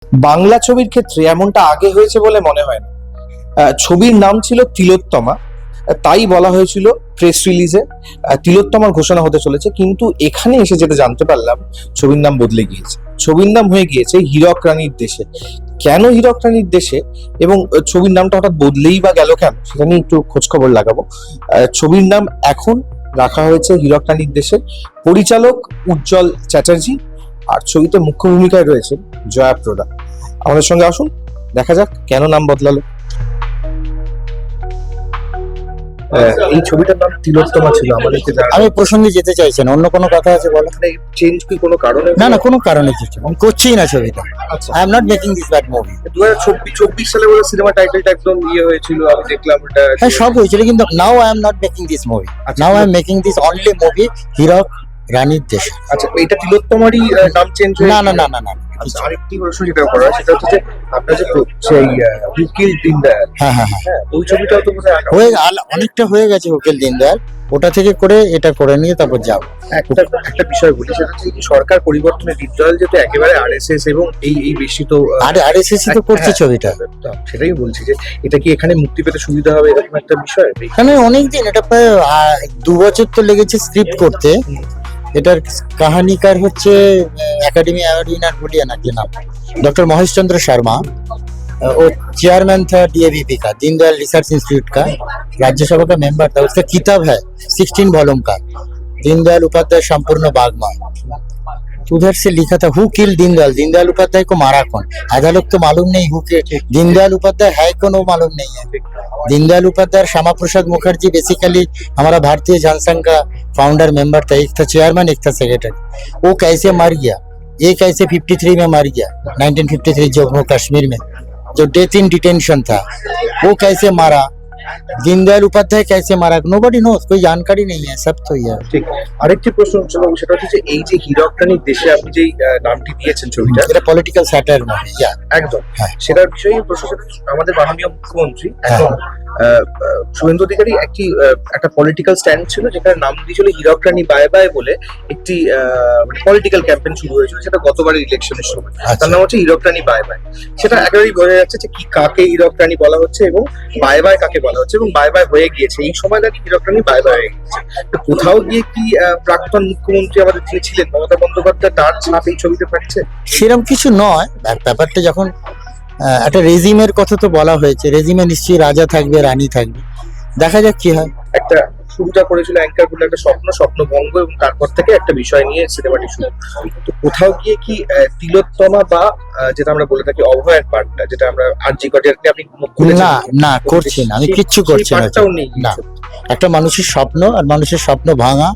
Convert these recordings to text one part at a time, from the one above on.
বাংলা ছবির ক্ষেত্রে এমনটা আগে হয়েছে বলে মনে হয় না। ছবির নাম ছিল তিলোত্তমা, তাই বলা হয়েছিল প্রেস রিলিজে তিলোত্তমার ঘোষণা হতে চলেছে, কিন্তু এখানে এসে যেটা জানতে পারলাম ছবির নাম বদলে গিয়েছে। ছবির নাম হয়ে গিয়েছে হীরক রানীর দেশে। কেন হীরক রানীর দেশে এবং ছবির নামটা হঠাৎ বদলেই বা গেল কেন, সেটা নিয়ে একটু খোঁজ খবর লাগাবো। ছবির নাম এখন রাখা হয়েছে হীরক রানীর দেশে। পরিচালক উজ্জ্বল চ্যাটার্জি, আর ছবিতে মুখ্য ভূমিকায় রয়েছেন জয়া প্রদা। আমাদের সঙ্গে আসুন, দেখা যাক কেন নাম বদলালো। এই ছবিটার নাম তিলোত্তমা ছিল, আমাদেরকে আমি প্রসঙ্গে যেতে চাইছি না, অন্য কোনো কথা আছে বলো? চেঞ্জ কি কোনো কারণে? না না, কোনো কারণে কিছু আমি করছিই না ছবিটা। আচ্ছা, I am not making this bad movie. 2024 সালে বলে সিনেমা টাইটেলটা একদম হয়েছিল, আমি দেখলাম এটা। হ্যাঁ, সব হয়েছিল, কিন্তু now I am not making this movie. আচ্ছা, now I am making this only movie হীরক রানীর দেশে। আচ্ছা, এটা তিলোত্তমারই নাম চেঞ্জ না না না না না। আচ্ছা, আরেকটি প্রশ্ন যেটা করা সেটা হচ্ছে যে আপনার যে সেই উকিল দিনদয়াল, হ্যাঁ হ্যাঁ হ্যাঁ, হ্যাঁ, ওই ছবিটাও তো বোধহয় অনেকটা হয়ে গেছে উকিল দিনদয়াল, ওটা থেকে করে এটা করে নিয়ে তারপর যাবো। একটা বিষয় বলি, সেটা হচ্ছে যে সরকার পরিবর্তনে দিনদয়াল যেহেতু একেবারে আরএসএস এবং এই বেশি তো আরএসএস তো করছে ছবিটা। সেটাই বলছি যে এটা কি এখানে মুক্তি পেতে সুবিধা হবে, এরকম একটা বিষয়? এখানে অনেকদিন, এটা প্রায় 2 বছর তো লেগেছে স্ক্রিপ্ট করতে। এটার কাহানিকার হচ্ছে একাডেমি অ্যাওয়ার্ড উইনার বলিয়া नाम डॉक्टर महेश चंद्र शर्मा। वो चेयरमैन था डीएवीपी का, दीनदयाल रिसर्च इंस्टीट्यूट का, राज्यसभा का मेंबर था। उसका किताब है 16 वॉल्यूम का, दीनदयाल उपाध्याय संपूर्ण बागमा। उधर से लिखा था हु किल दीनदयाल, दीनदयाल उपाध्याय को मारा कौन। आधा लोग तो मालूम नहीं हु के दीनदयाल उपाध्याय है कौन, वो मालूम नहीं है। दीनदयाल उपाध्याय श्यामा प्रसाद मुखर्जी बेसिकली हमारा भारतीय जनसंघ का फाउंडर मेंबर था, एक था चेयरमैन एक था सेक्रेटरी। वो कैसे मर गया, ये कैसे 53 में मर गया, 1953 जम्मू कश्मीर में जो डेथ इन डिटेंशन था, वो कैसे मारा, दीनदयाल उपाध्याय कैसे मारा, नोबडी नोस, कोई जानकारी नहीं है, सब तो ये ঠিক। আরেকটি প্রশ্ন হচ্ছে বাবু, সেটা হচ্ছে যে এই যে হীরক রানীর দেশে আপনি যে নামটি দিয়েছেন ছবিটা, এটা পলিটিক্যাল স্যাটায়ার মুভি। একদম হ্যাঁ। সেটার বিষয়ে প্রশ্ন, সেটা আমাদের মাননীয় মুখ্যমন্ত্রী এখন শুভেন্দু অধিকারী একটা পলিটিক্যাল স্ট্যান্ড ছিল, যেখানে নাম দিয়েছিল হীরক রানী বাই বাই বলে একটি পলিটিক্যাল ক্যাম্পেইন শুরু হয়েছিল, সেটা গতবারের ইলেকশনের সময়। তার নাম হচ্ছে হীরক রানী বাই বাই। সেটা একেবারেই বোঝা যাচ্ছে যে কি কাকে হীরক রানী বলা হচ্ছে এবং বাই বাই কাকে বলা হচ্ছে, এবং বাই বাই হয়ে গিয়েছে এই সময় দাঁড়িয়ে হীরক রানী বাই বাই হয়ে গিয়েছে। তো কোথাও গিয়ে কি প্রাক্তন মুখ্যমন্ত্রী আমাদের যিনি ছিলেন মমতা বন্দ্যোপাধ্যায়, তার ছাপ এই ছবিতে থাকছে? সেরকম কিছু নয়। ব্যাপারটা যখন একটা রেজিমের কথা তো বলা হয়েছে, রেজিমে নিশ্চয়ই রাজা থাকবে রানী থাকবে, দেখা যাক কি হয়। একটা শুরুটা করেছিল অ্যাঙ্কার বলে একটা স্বপ্নভঙ্গ, এবং তারপর থেকে একটা বিষয় নিয়ে সিনেমাটি শুরু। তো কোথাও গিয়ে কি তিলোত্তমা বা যেটা আমরা বলে থাকি অভয়ের পার্টটা, যেটা আমরা আরজি কটেরকে আপনি না না করছি না, আমি কিচ্ছু করছি না। না, একটা মানুষের স্বপ্ন আর মানুষের স্বপ্ন ভাঙা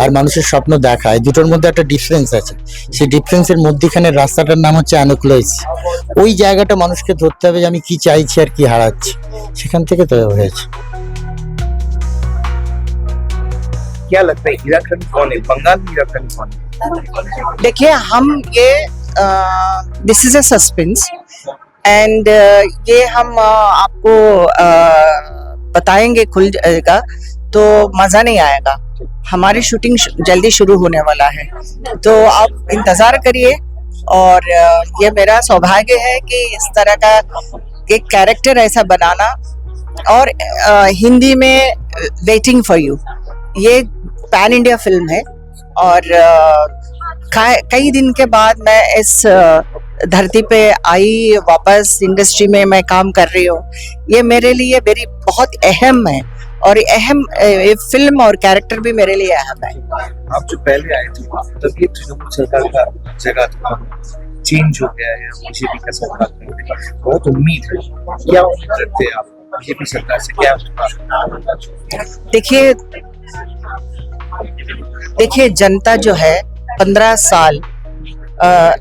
আর মানুষের স্বপ্ন দেখা, এই দুটোর মধ্যে একটা ডিফারেন্স আছে। সেই ডিফারেন্সের মধ্যখানে রাস্তাটার নাম হচ্ছে অ্যানোক্লোইস। ওই জায়গাটা মানুষকে ধরতে হবে যে আমি কি চাইছি আর কি হারাচ্ছি, সেখান থেকে তো হয়েছে। क्या लगता है हीरक रानी कौन है, बंगाल में हीरक रानी कौन है? देखिए, हम ये this is a suspense and ये हम आपको बताएंगे, खुल जाएगा तो मजा नहीं आएगा। हमारी शूटिंग जल्दी शुरू होने वाला है, तो आप इंतजार करिए। और ये मेरा सौभाग्य है कि इस तरह का एक कैरेक्टर ऐसा बनाना, और हिंदी में वेटिंग फॉर यू, ये पैन इंडिया फिल्म है। और कई दिन के बाद मैं इस धरती पे आई, वापस इंडस्ट्री में मैं काम कर रही हूँ। ये मेरे लिए मेरी बहुत अहम है, और अहम फिल्म और कैरेक्टर भी मेरे लिए अहम है। आप जो पहले आए थे तब ये तृणमूल सरकार का जगह था, चेंज हो गया है, बीजेपी का सरकार है, बहुत उम्मीद है, क्या उम्मीद करते हैं आप बीजेपी सरकार से? क्या देखिए, जनता जो है 15 साल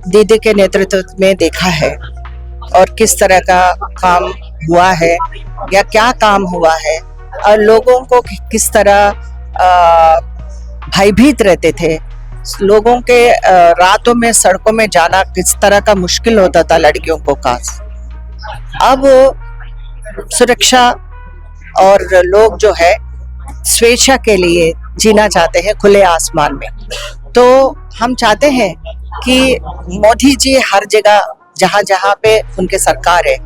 दीदी के नेतृत्व में देखा है, और किस तरह का काम हुआ है या क्या काम हुआ है, और लोगों को किस तरह भयभीत रहते थे। लोगों के रातों में सड़कों में जाना किस तरह का मुश्किल होता था लड़कियों को खास। अब सुरक्षा और लोग जो है स्वेच्छा के लिए जीना चाहते हैं खुले आसमान में। तो हम चाहते हैं कि मोदी जी हर जगह जहाँ जहाँ पे उनके सरकार है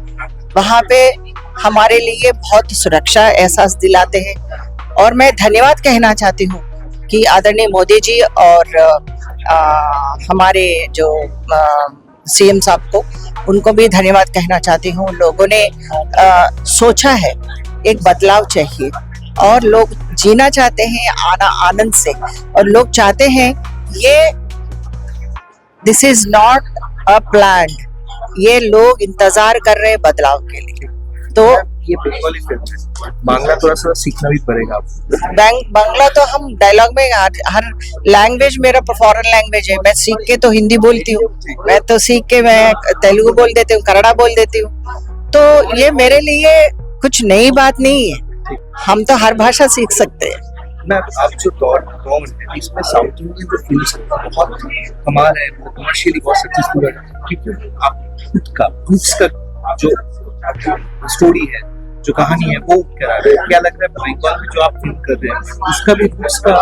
वहाँ पे हमारे लिए बहुत सुरक्षा एहसास दिलाते हैं। और मैं धन्यवाद कहना चाहती हूँ कि आदरणीय मोदी जी और हमारे जो सीएम साहब को, उनको भी धन्यवाद कहना चाहती हूँ। लोगों ने सोचा है एक बदलाव चाहिए और लोग जीना चाहते हैं आनंद से, और लोग चाहते हैं ये this is not a plan, ये लोग इंतजार कर रहे हैं बदलाव के लिए। तो ये बंगाली फिल्म है, बांग्ला थोड़ा सा सीखना भी पड़ेगा आपको। बांग्ला तो हम डायलॉग में हर लैंग्वेज मेरा फॉरेन लैंग्वेज है, मैं सीख के तो हिंदी बोलती हूँ, मैं तो सीख के मैं तेलुगु बोल देती हूँ, कन्नड़ा बोल देती हूँ। तो ये मेरे लिए कुछ नई बात नहीं है, हम तो हर भाषा सीख सकते हैं। मैं अब जो दौर है इसमें साउथ इंडियन जो फिल्म्स बहुत कमाल है, वो कमर्शियली बहुत सक्सेसफुल है, क्योंकि आप खुद का रूट्स का जो स्टोरी है, जो कहानी है, वो क्या लग रहा है बंगाल में जो आप फिल्म कर रहे हैं उसका भी रूट्स का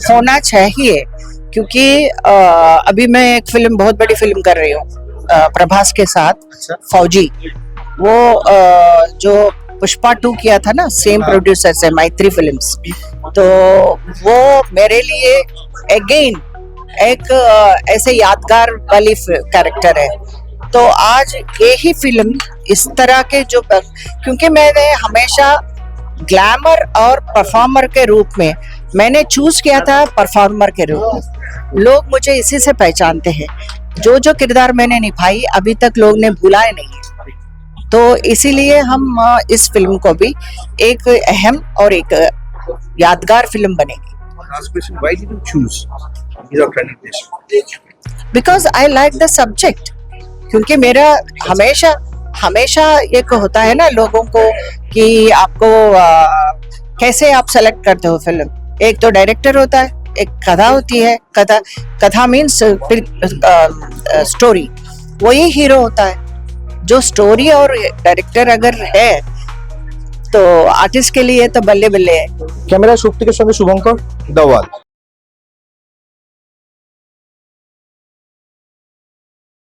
होना चाहिए। क्योंकि अभी मैं एक फिल्म, बहुत बड़ी फिल्म कर रही हूँ प्रभास के साथ, फौजी। वो जो पुष्पा 2 किया था ना, सेम प्रोड्यूसर से, मैत्री फिल्म्स। तो वो मेरे लिए अगेन एक ऐसे यादगार वाली कैरेक्टर है। तो आज ये ही फिल्म इस तरह के जो, क्योंकि मैंने हमेशा ग्लैमर और परफॉर्मर के रूप में मैंने चूज किया था, परफॉर्मर के रूप में लोग मुझे इसी से पहचानते हैं। जो जो किरदार मैंने निभाई अभी तक लोग ने भुलाए नहीं है, तो इसीलिए हम इस फिल्म को भी एक अहम और एक यादगार फिल्म बनेगी। Why did you choose Dr. Nitesh? Because I like the subject। क्योंकि मेरा हमेशा एक होता है ना लोगों को कि आपको कैसे आप सेलेक्ट करते हो फिल्म। एक तो डायरेक्टर होता है, एक कथा होती है, कथा मीन्स स्टोरी, वही हीरो होता है। जो स्टोरी और डायरेक्टर अगर है तो आर्टिस्ट के लिए तो बल्ले बल्ले है। ক্যামেরা শক্তিকের সঙ্গে শুভঙ্কর, দাওয়াল।